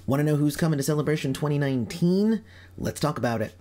Want to know who's coming to Celebration 2019? Let's talk about it.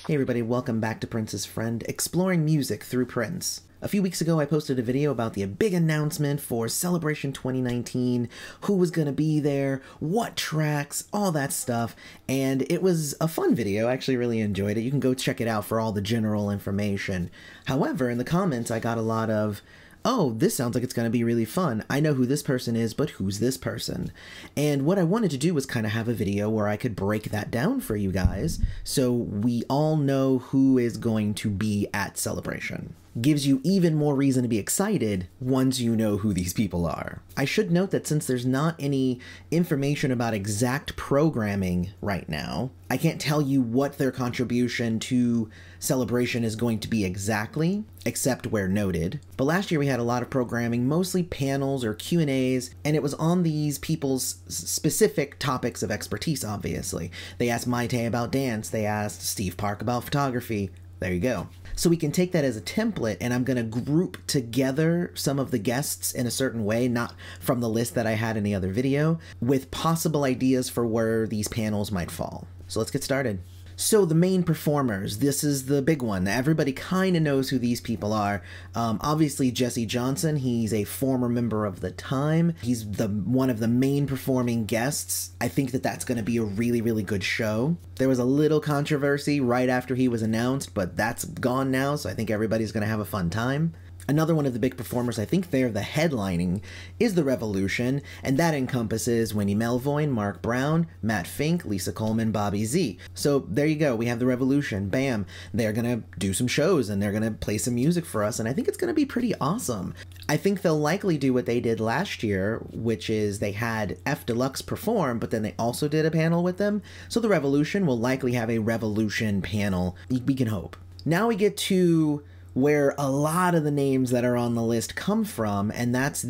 Hey everybody, welcome back to Prince's Friend, exploring music through Prince. A few weeks ago I posted a video about the big announcement for Celebration 2019, who was gonna be there, what tracks, all that stuff, and it was a fun video. I actually really enjoyed it. You can go check it out for all the general information. However, in the comments I got a lot of, oh, this sounds like it's going to be really fun. I know who this person is, but who's this person? And what I wanted to do was kind of have a video where I could break that down for you guys so we all know who is going to be at Celebration. Gives you even more reason to be excited once you know who these people are. I should note that since there's not any information about exact programming right now, I can't tell you what their contribution to Celebration is going to be exactly, except where noted. But last year we had a lot of programming, mostly panels or Q&As, and it was on these people's specific topics of expertise, obviously. They asked Maite about dance, they asked Steve Park about photography. There you go. So we can take that as a template, and I'm going to group together some of the guests in a certain way, not from the list that I had in the other video, with possible ideas for where these panels might fall. So let's get started. So the main performers, this is the big one. Everybody kind of knows who these people are. Obviously Jesse Johnson, he's a former member of The Time. He's one of the main performing guests. I think that that's going to be a really, really good show. There was a little controversy right after he was announced, but that's gone now, so I think everybody's going to have a fun time. Another one of the big performers, I think they're the headlining, is The Revolution, and that encompasses Wendy Melvoin, Mark Brown, Matt Fink, Lisa Coleman, Bobby Z. So there you go, we have The Revolution, bam. They're gonna do some shows and they're gonna play some music for us, and I think it's gonna be pretty awesome. I think they'll likely do what they did last year, which is they had F Deluxe perform, but then they also did a panel with them. So The Revolution will likely have a Revolution panel, we can hope. Now we get to where a lot of the names that are on the list come from, and that's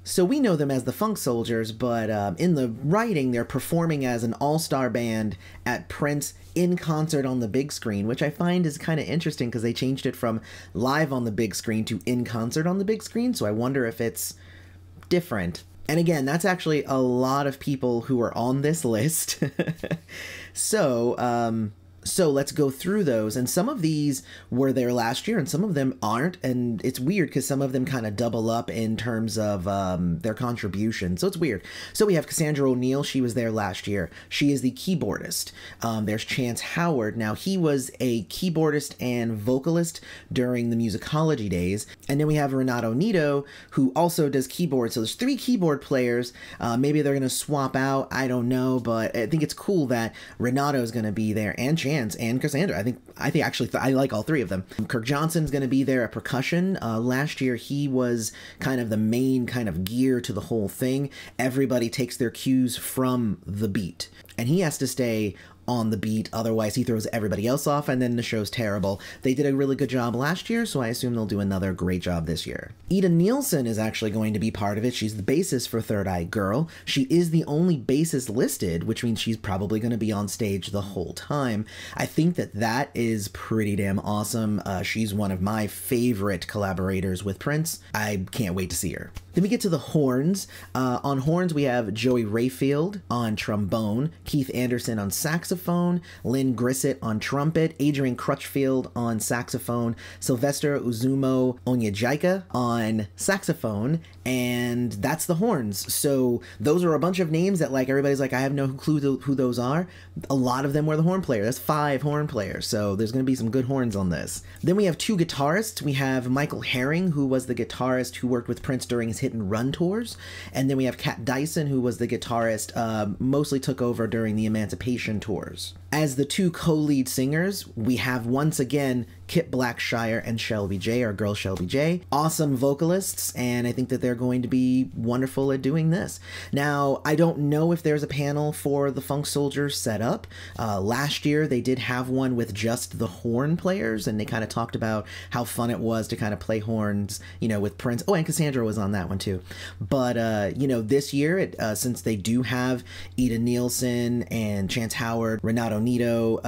so we know them as the Funk Soldiers, but in the writing, they're performing as an all-star band at Prince in concert on the big screen, which I find is kind of interesting because they changed it from live on the big screen to in concert on the big screen, so I wonder if it's different. And again, that's actually a lot of people who are on this list. So let's go through those, and some of these were there last year and some of them aren't, and it's weird because some of them kind of double up in terms of their contribution, so it's weird. So we have Cassandra O'Neill, she was there last year. She is the keyboardist. There's Chance Howard. Now he was a keyboardist and vocalist during the musicology days, and then we have Renato Nito, who also does keyboard. So there's 3 keyboard players. Maybe they're going to swap out, I don't know, but I think it's cool that Renato is going to be there, and Chance and Cassandra. I think actually I like all 3 of them. Kirk Johnson's going to be there at percussion. Last year he was kind of the main kind of gear to the whole thing. Everybody takes their cues from the beat, and he has to stay on the beat, otherwise he throws everybody else off and then the show's terrible. They did a really good job last year, so I assume they'll do another great job this year. Ida Nielsen is actually going to be part of it. She's the bassist for Third Eye Girl. She is the only bassist listed, which means she's probably going to be on stage the whole time. I think that that is pretty damn awesome. She's one of my favorite collaborators with Prince. I can't wait to see her. Then we get to the horns. On horns we have Joey Rayfield on trombone, Keith Anderson on saxophone, Lynn Grissett on trumpet, Adrain Crutchfield on saxophone, Sylvester Uzumo Onyejaika on saxophone, and that's the horns. So those are a bunch of names that like everybody's like, I have no clue who those are. A lot of them were the horn player. That's 5 horn players, so there's going to be some good horns on this. Then we have 2 guitarists. We have Michael Herring, who was the guitarist who worked with Prince during his Hit and Run tours, and then we have Kat Dyson, who was the guitarist, mostly took over during the Emancipation tours. As the 2 co-lead singers, we have once again Kit Blackshire and Shelby J, our girl Shelby J. Awesome vocalists, and I think that they're going to be wonderful at doing this. Now, I don't know if there's a panel for the Funk Soldiers set up. Last year, they did have one with just the horn players, and they kind of talked about how fun it was to kind of play horns, you know, with Prince. Oh, and Cassandra was on that one too. But, you know, this year, since they do have Ida Nielsen and Chance Howard, Renato incognito.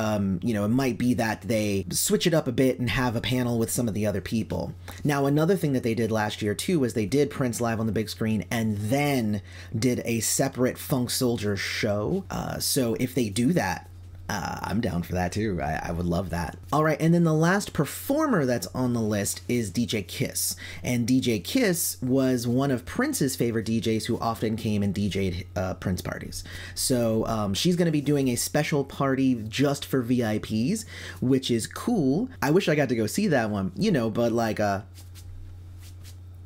It might be that they switch it up a bit and have a panel with some of the other people. Now, another thing that they did last year too was they did Prince live on the big screen and then did a separate Funk Soldier show. So if they do that, I'm down for that too. I would love that. All right, and then the last performer that's on the list is DJ Kiss. And DJ Kiss was one of Prince's favorite DJs who often came and DJ'd Prince parties. So she's going to be doing a special party just for VIPs, which is cool. I wish I got to go see that one, but like...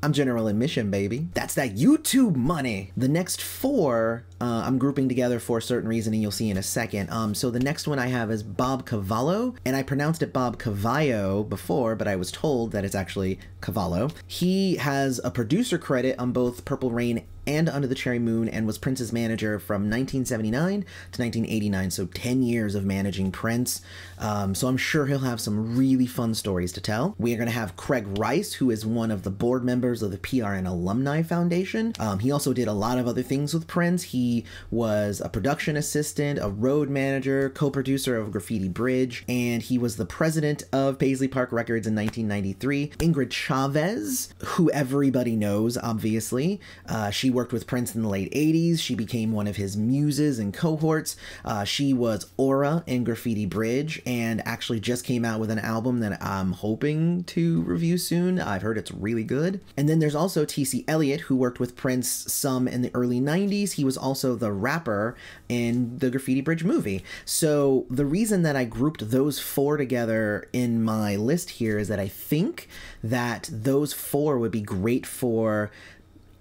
I'm general admission, baby. That's that YouTube money. The next four I'm grouping together for a certain reason, and you'll see in a second. So the next one I have is Bob Cavallo, and I pronounced it Bob Cavallo before, but I was told that it's actually Cavallo. He has a producer credit on both Purple Rain and Under the Cherry Moon, and was Prince's manager from 1979 to 1989, so 10 years of managing Prince. So I'm sure he'll have some really fun stories to tell. We are going to have Craig Rice, who is one of the board members of the PRN Alumni Foundation. He also did a lot of other things with Prince. He was a production assistant, a road manager, co-producer of Graffiti Bridge, and he was the president of Paisley Park Records in 1993. Ingrid Chavez, who everybody knows, obviously. She worked with Prince in the late 80s. She became one of his muses and cohorts. She was Aura in Graffiti Bridge, and actually just came out with an album that I'm hoping to review soon. I've heard it's really good. And then there's also T.C. Eliot, who worked with Prince some in the early 90s. He was also the rapper in the Graffiti Bridge movie. So the reason that I grouped those four together in my list here is that I think that those four would be great for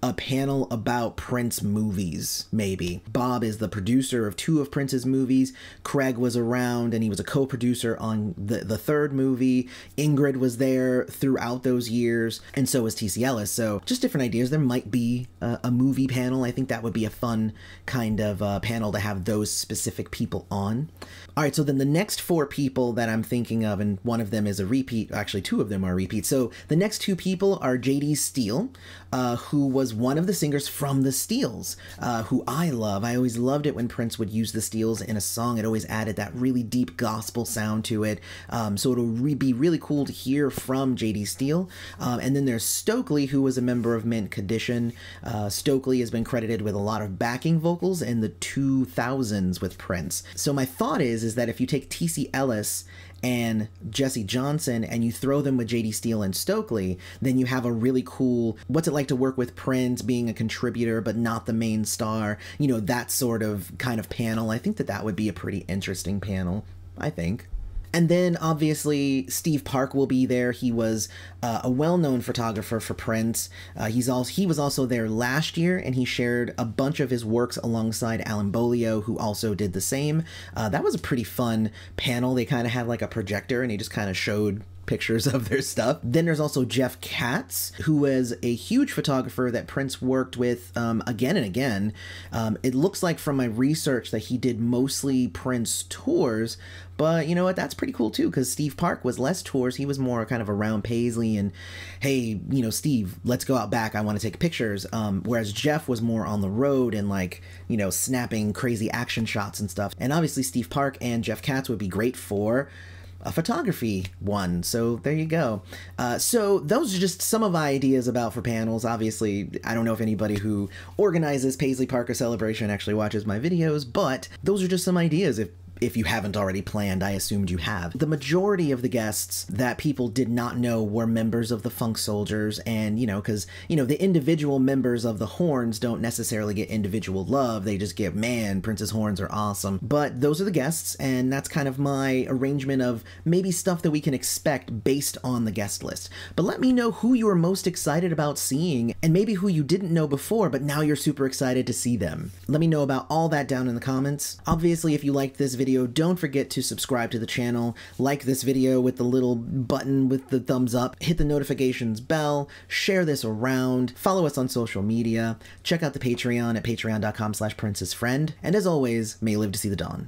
a panel about Prince movies, maybe. Bob is the producer of 2 of Prince's movies. Craig was around and he was a co-producer on the third movie. Ingrid was there throughout those years, and so was T.C. Ellis. So just different ideas. There might be a movie panel. I think that would be a fun kind of panel to have those specific people on. All right, so then the next 4 people that I'm thinking of, and one of them is a repeat, actually 2 of them are repeats. So the next 2 people are J.D. Steele, who was one of the singers from the Steels, who I love. I always loved it when Prince would use the Steels in a song. It always added that really deep gospel sound to it. So it'll be really cool to hear from J.D. Steele. And then there's Stokley, who was a member of Mint Condition. Stokley has been credited with a lot of backing vocals in the 2000s with Prince. So my thought is that if you take T.C. Ellis and Jesse Johnson and you throw them with J.D. Steele and Stokley, then you have a really cool, what's it like to work with Prince, being a contributor but not the main star, that sort of kind of panel. I think that that would be a pretty interesting panel, I think. And then, obviously, Steve Park will be there. He was a well-known photographer for Prince. He was also there last year, and he shared a bunch of his works alongside Alan Bolio, who also did the same. That was a pretty fun panel. They kind of had like a projector, and he just kind of showed pictures of their stuff. Then there's also Jeff Katz, who was a huge photographer that Prince worked with again and again. It looks like from my research that he did mostly Prince tours, but you know what, that's pretty cool too, because Steve Park was less tours. He was more kind of around Paisley and, hey, Steve, let's go out back, I want to take pictures. Whereas Jeff was more on the road and like, snapping crazy action shots and stuff. And obviously Steve Park and Jeff Katz would be great for a photography one. So there you go. So those are just some of my ideas for panels. Obviously, I don't know if anybody who organizes Paisley Park Celebration actually watches my videos, but those are just some ideas. If you haven't already planned, I assumed you have. The majority of the guests that people did not know were members of the Funk Soldiers, and, because, the individual members of the Horns don't necessarily get individual love. They just get, man, Prince's horns are awesome. But those are the guests, and that's kind of my arrangement of maybe stuff that we can expect based on the guest list. But let me know who you are most excited about seeing, and maybe who you didn't know before, but now you're super excited to see them. Let me know about all that down in the comments. Obviously, if you liked this video, don't forget to subscribe to the channel, like this video with the little button with the thumbs up, hit the notifications bell, share this around, follow us on social media, check out the Patreon at patreon.com/princessfriend, and as always, may you live to see the dawn.